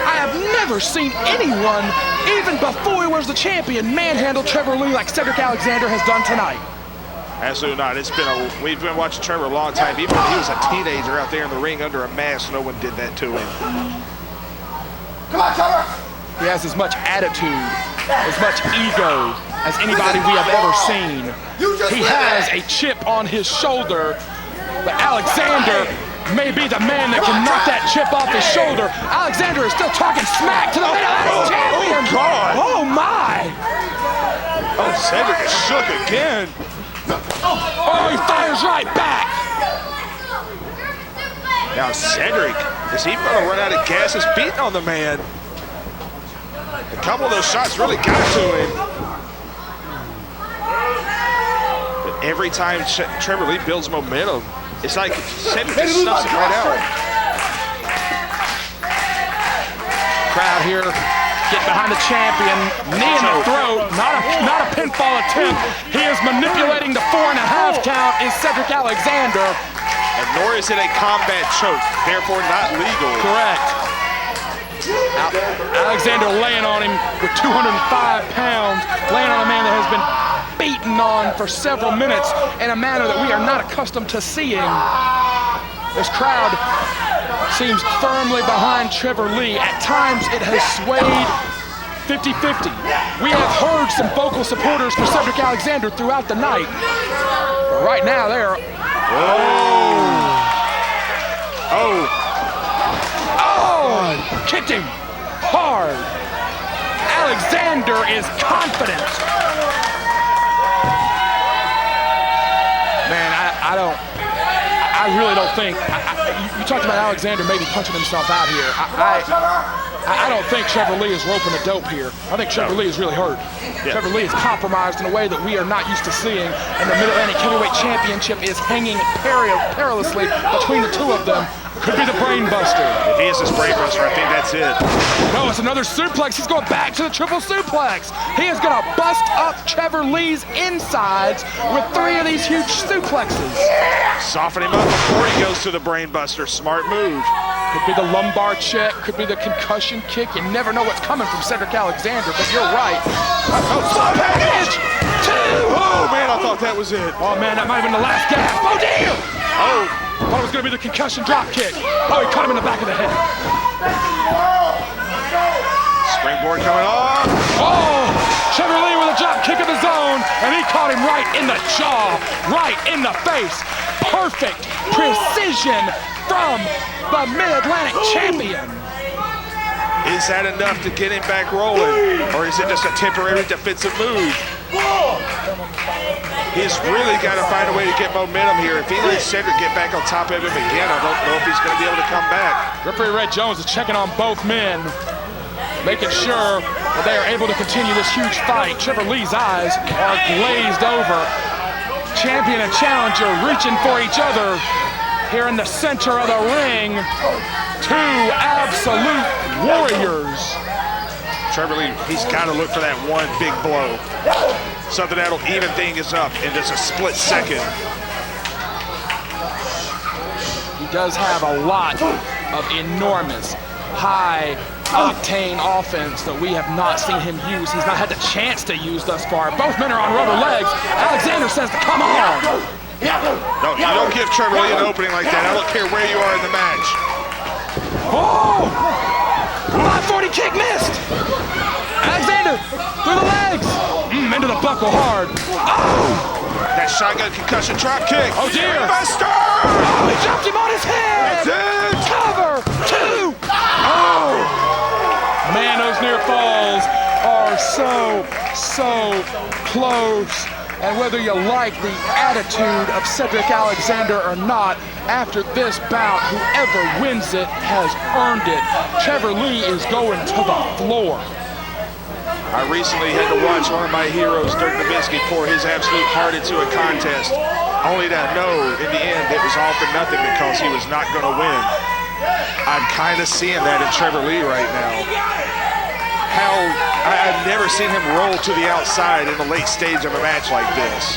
I have never seen anyone, even before he was the champion, manhandle Trevor Lee like Cedric Alexander has done tonight. Absolutely not. We've been watching Trevor a long time. Even when he was a teenager out there in the ring under a mask, no one did that to him. Come on, Trevor! He has as much attitude, as much ego as anybody we have ever seen. He has a chip on his shoulder, but Alexander may be the man that can knock that chip off his shoulder. Alexander is still talking smack to the Mid-Atlantic champion. Oh, God. Oh, my. Oh, Cedric is shook again. Oh, he fires right back. Now Cedric, is he going to run out of gas? He's beating on the man. A couple of those shots really got to him. But every time Trevor Lee builds momentum, it's like Cedric just snuffs it right out. Crowd here, get behind the champion, knee in the throat, not a pinfall attempt. He is manipulating the 4.5 count is Cedric Alexander. And nor is it a combat choke, therefore not legal. Correct. Alexander laying on him with 205 pounds, laying on a man that has been beaten on for several minutes in a manner that we are not accustomed to seeing. This crowd seems firmly behind Trevor Lee. At times it has swayed 50-50. We have heard some vocal supporters for Cedric Alexander throughout the night. But right now they're... Kicked him hard. Alexander is confident. Man, I really don't think, you talked about Alexander maybe punching himself out here. I don't think Trevor Lee is roping the dope here. I think Trevor Lee is really hurt. Yeah. Trevor Lee is compromised in a way that we are not used to seeing, and the Mid-Atlantic Heavyweight Championship is hanging perilously between the two of them. Could be the brain buster. If he is his brain buster, I think that's it. No, it's another suplex. He's going back to the triple suplex. He is going to bust up Trevor Lee's insides with 3 of these huge suplexes. Soften him up before he goes to the brain buster. Smart move. Could be the lumbar check, could be the concussion kick. You never know what's coming from Cedric Alexander, but you're right. Oh, package! 2! Oh, man, I thought that was it. Oh, man, that might have been the last gasp. Oh, damn! Oh. Thought it was going to be the concussion drop kick. Oh, he cut him in the back of the head. Springboard coming off. Oh! Trevor Lee with a drop kick of his own, and he caught him right in the jaw, right in the face. Perfect precision from the Mid-Atlantic champion. Is that enough to get him back rolling, or is it just a temporary defensive move? He's really got to find a way to get momentum here. If he lets Cedric get back on top of him again, I don't know if he's going to be able to come back. Referee Red Jones is checking on both men, making sure that they are able to continue this huge fight. Trevor Lee's eyes are glazed over. Champion and challenger reaching for each other here in the center of the ring. Two absolute warriors. Trevor Lee, he's got to look for that one big blow. Something that'll even things up in just a split second. He does have a lot of enormous, high-octane offense that we have not seen him use. He's not had the chance to use thus far. Both men are on rubber legs. Alexander says to come on. No, you don't give Trevor Lee an opening like that. I don't care where you are in the match. Oh! 540 kick missed. Alexander through the legs. Into the buckle hard. Oh! That shotgun concussion drop kick. Oh dear. Buster! Oh, he dropped him on his head. That's it. Cover 2. Oh! Man, those near falls are so close. And whether you like the attitude of Cedric Alexander or not, after this bout, whoever wins it has earned it. Trevor Lee is going to the floor. I recently had to watch one of my heroes, Dirk Nowitzki, pour his absolute heart into a contest, only to know in the end it was all for nothing because he was not going to win. I'm kind of seeing that in Trevor Lee right now. I've never seen him roll to the outside in the late stage of a match like this.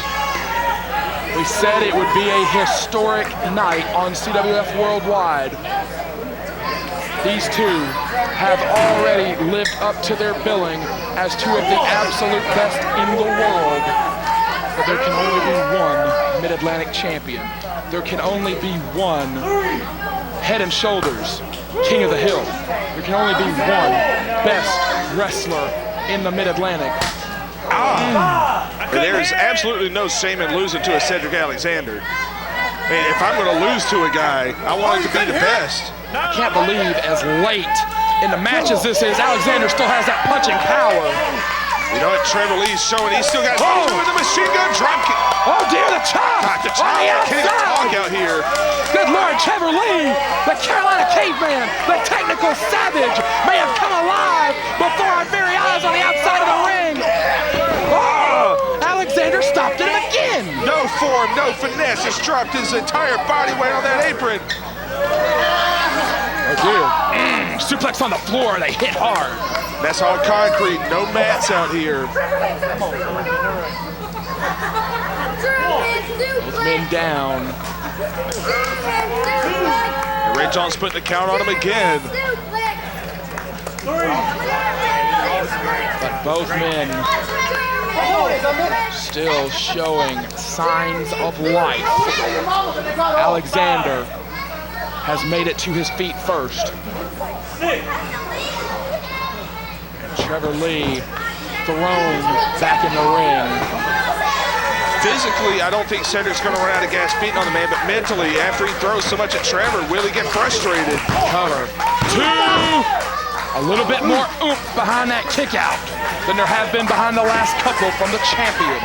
We said it would be a historic night on CWF Worldwide. These two have already lived up to their billing as two of the absolute best in the world. But there can only be one Mid-Atlantic champion. There can only be one head and shoulders king of the hill. There can only be one best wrestler in the Mid-Atlantic. There's absolutely no shame in losing to a Cedric Alexander. I mean, if I'm going to lose to a guy, I want it to be the best. I can't believe as late in the match as this is, Alexander still has that punching power. You know what Trevor Lee's showing? He's still got with the machine gun drop kick. Oh dear, the chop! The chop can't talk out here. Good Lord, Trevor Lee, the Carolina caveman, the technical savage, may have come alive before our very eyes on the outside of the ring. Oh, Alexander stopped him again. No form, no finesse, just dropped his entire body weight on that apron. Oh dear. Suplex on the floor, they hit hard. That's all concrete, no mats out here. Both men down. And Red Jones putting the count on him again. But both men still showing signs of life. Alexander has made it to his feet first. And Trevor Lee thrown back in the ring. Physically, I don't think Cedric's going to run out of gas beating on the man, but mentally, after he throws so much at Trevor, will he get frustrated? Cover 2. A little bit more oomph behind that kick out than there have been behind the last couple from the champion.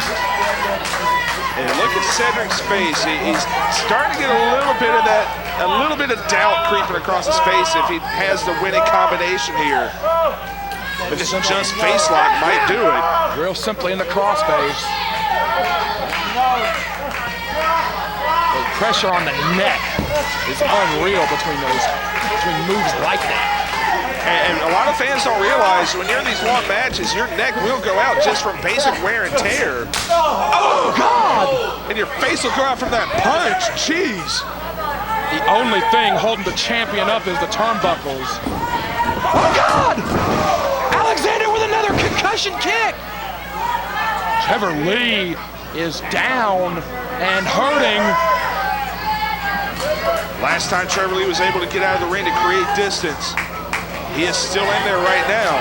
And look at Cedric's face. He's starting to get a little bit of that, a little bit of doubt creeping across his face if he has the winning combination here. But this just face lock might do it. Real simply in the crossface. The pressure on the neck is unreal between moves like that. And a lot of fans don't realize when you're in these long matches, your neck will go out just from basic wear and tear. Oh, God! And your face will go out from that punch. Jeez. The only thing holding the champion up is the turnbuckles. Oh, God! Alexander with another concussion kick. Trevor Lee is down and hurting. Last time Trevor Lee was able to get out of the ring to create distance. He is still in there right now.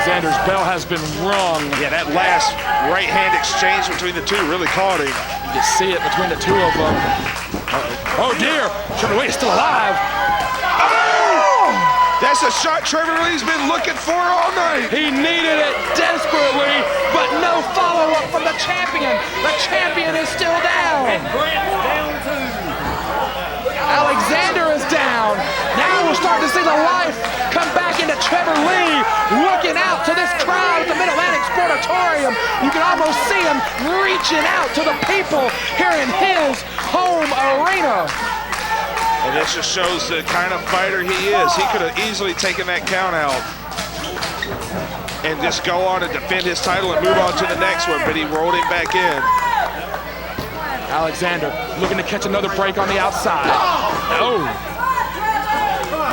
Alexander's bell has been rung. Yeah, that last right hand exchange between the two really caught him. You can see it between the two of them. Oh dear, Trevor Lee is still alive. Oh! That's a shot Trevor Lee's been looking for all night. He needed it desperately, but no follow-up from the champion. The champion is still down. And Grant's down too. Alexander is down. Now we're starting to see the life come back into Trevor Lee, looking out to this crowd at the Mid-Atlantic Sportatorium. You can almost see him reaching out to the people here in his home arena. And this just shows the kind of fighter he is. He could have easily taken that count out and just go on and defend his title and move on to the next one, but he rolled him back in. Alexander looking to catch another break on the outside. No.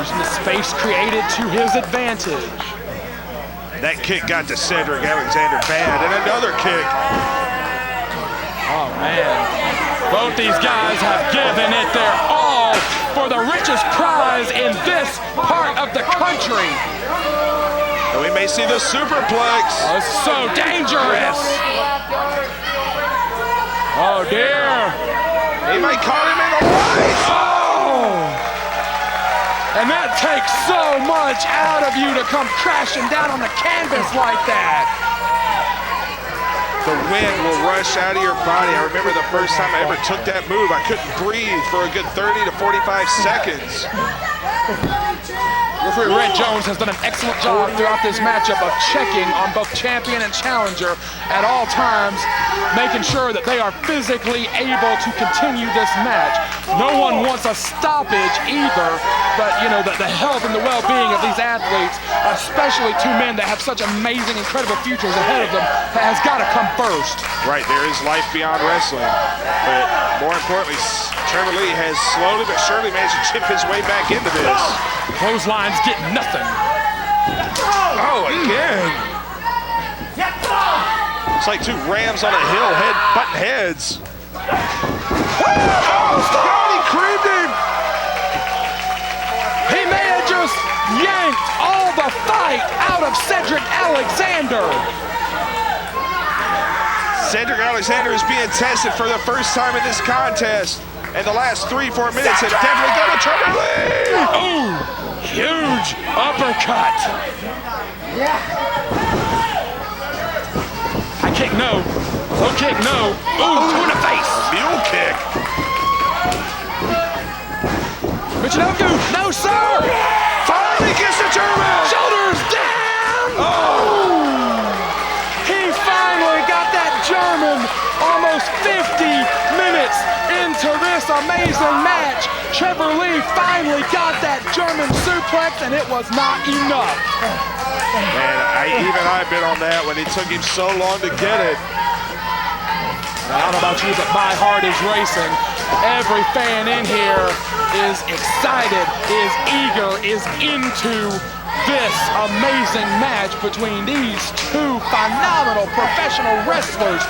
Using the space created to his advantage. That kick got to Cedric Alexander bad, and another kick. Oh man, both these guys have given it their all for the richest prize in this part of the country. And we may see the superplex. Oh, it's so dangerous. Oh dear. He might caught him in the right. Oh! And that takes so much out of you to come crashing down on the canvas like that. The wind will rush out of your body. I remember the first time I ever took that move, I couldn't breathe for a good 30 to 45 seconds. Referee Red Jones has done an excellent job throughout this matchup of checking on both champion and challenger at all times, making sure that they are physically able to continue this match. No one wants a stoppage either, but you know, the health and the well-being of these athletes, especially two men that have such amazing, incredible futures ahead of them, has got to come first. Right, there is life beyond wrestling, but more importantly, Trevor Lee has slowly but surely managed to chip his way back into this. Clotheslines get nothing. Oh, again. It's like two rams on a hill, butting heads. Oh, he creamed him. He may have just yanked all the fight out of Cedric Alexander. Cedric Alexander is being tested for the first time in this contest. And the last 3-4 minutes have definitely gone to Trevor Lee. Ooh, huge uppercut. High kick, no. Low kick, no. Ooh, two in the face. Mule kick. Michinoku, no sir. Finally gets the German. Shoulders down. Oh. He finally got that German almost 50 minutes into this amazing match. Trevor Lee finally got that German suplex, and it was not enough. Man, I've been on that when it took him so long to get it. I don't know about you, but my heart is racing. Every fan in here is excited, is eager, is into this amazing match between these two phenomenal professional wrestlers.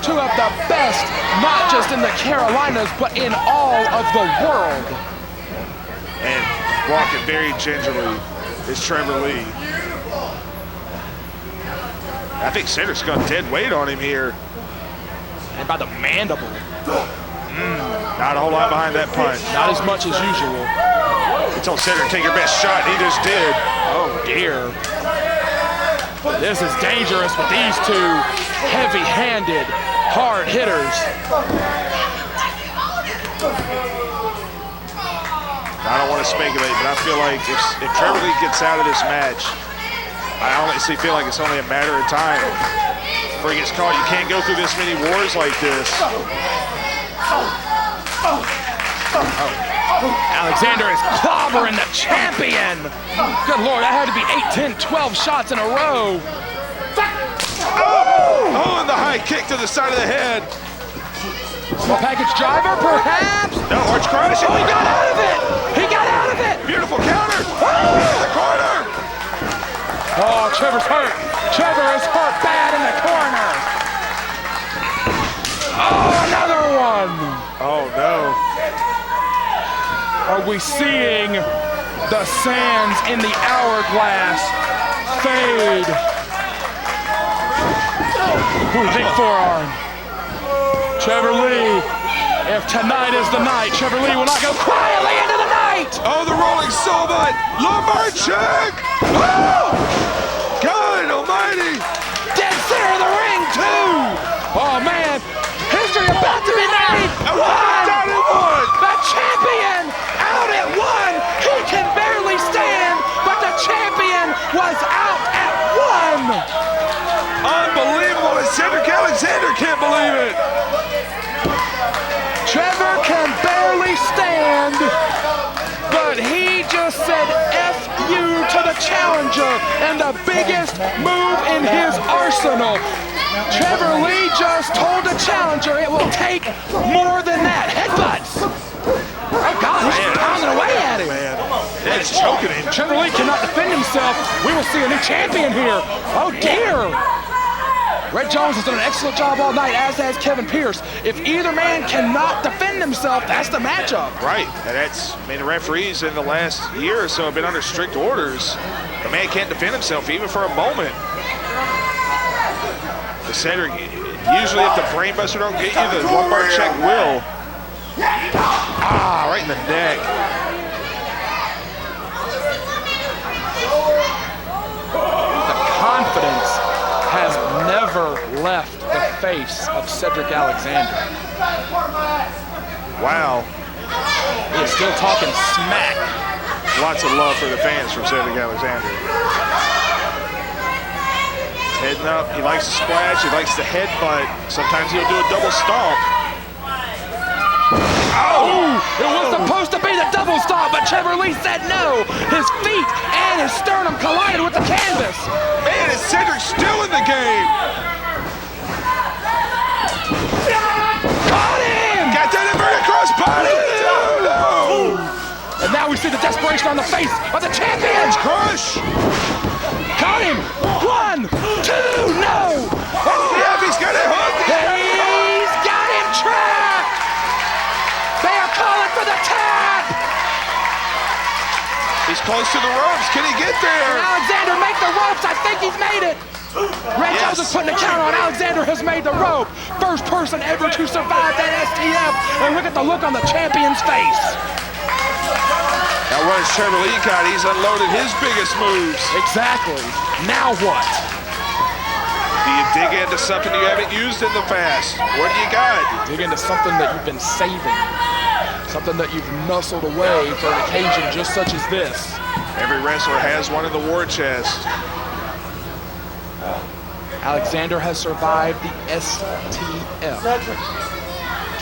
Two of the best, not just in the Carolinas, but in all of the world. And walking very gingerly is Trevor Lee. I think Cedric's got dead weight on him here. And by the mandible. Not a whole lot behind that punch. Not as much as usual. He told Cedric, take your best shot, and he just did. Oh dear. This is dangerous with these two heavy-handed, hard hitters. I don't want to speculate, but I feel like if Trevor Lee gets out of this match, I honestly feel like it's only a matter of time before he gets caught. You can't go through this many wars like this. Alexander is clobbering the champion. Good Lord, that had to be 8, 10, 12 shots in a row. Oh, and the high kick to the side of the head. A package driver, perhaps? No, large crash. Oh, he got out of it! He got out of it! Beautiful counter. In the corner. Oh, Trevor's hurt. Trevor is hurt bad in the corner. Oh, another one. Oh, no. Are we seeing the sands in the hourglass fade. Ooh, big forearm. Trevor Lee, if tonight is the night, Trevor Lee will not go quietly into the night. Oh, the rolling soulbutt. Lumbar check. Oh! God almighty. Dead center of the ring, too. Oh, man. History about to be made. Down at one. The champion out at one. He can barely stand, but the champion was out at one. Unbelievable. And Cedric Alexander can't believe it. Trevor can barely stand, but he just said F you to the challenger and the biggest move in his arsenal. Trevor Lee just told the challenger it will take more than that. Headbutts. Oh, God, he's pounding away at him. Man, that's choking him. Trevor Lee cannot defend himself. We will see a new champion here. Oh, dear. Red Jones has done an excellent job all night, as has Kevin Pierce. If either man cannot defend himself, that's the matchup. Right, and that's, I mean, the referees in the last year or so have been under strict orders. The man can't defend himself even for a moment. The Cedric, usually if the brainbuster don't get you, the lumbar check will. Ah, right in the neck. The confidence has never left the face of Cedric Alexander. Wow. He is still talking smack. Lots of love for the fans from Cedric Alexander. Heading up, he likes to splash, he likes to headbutt. Sometimes he'll do a double stomp. Oh! It was supposed to be the double stomp, but Trevor Lee said no. His feet and his sternum collided with the canvas. Man, is Cedric still in the game? Got him! Got that inverted cross body! No! And now we see the desperation on the face of the champion. Crush! Got him! 1, 2, no! Yeah, he's got it hooked! He's got him trapped! They are calling for the tap! He's close to the ropes. Can he get there? Alexander make the ropes. I think he's made it. Red Jones is putting a counter on. Alexander has made the rope. First person ever to survive that STF. And look at the look on the champion's face. Now what has Trevor Lee got? He's unloaded his biggest moves. Exactly. Now what? Do you dig into something you haven't used in the past? What do you got? Dig into something that you've been saving. Something that you've muscled away for an occasion just such as this. Every wrestler has one in the war chest. Alexander has survived the STF.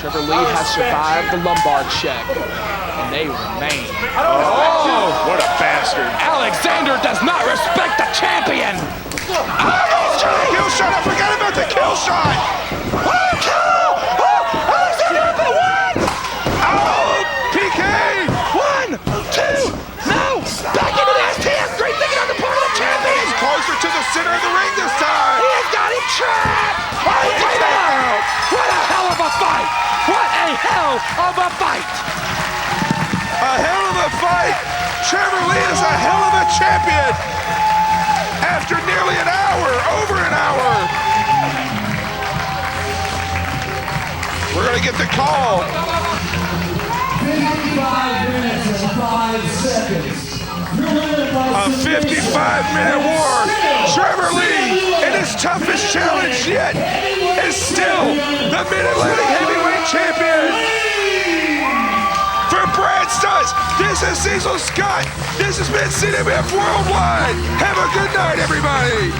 Trevor Lee has survived the lumbar check, and they remain. Oh, what a bastard. Alexander does not respect the champion. Kill shot, I forgot about the kill shot. Alexander up at 1. Oh, PK. 1, 2, no. Back into the STF. Great thinking on the part of the champion. He's closer to the center of the ring this time. He has got him trapped. Oh, he's out. What a hell of a fight. What a hell of a fight. A hell of a fight. Trevor Lee is a hell of a champion. After nearly an hour, over an hour. We're gonna get the call. 55 minutes and 5 seconds. A 55-minute war. Trevor Lee, in his toughest challenge yet, is still the Mid-Atlantic Heavyweight Champion. For Brad Stutts, this is Cecil Scott. This has been CWF Worldwide. Have a good night, everybody.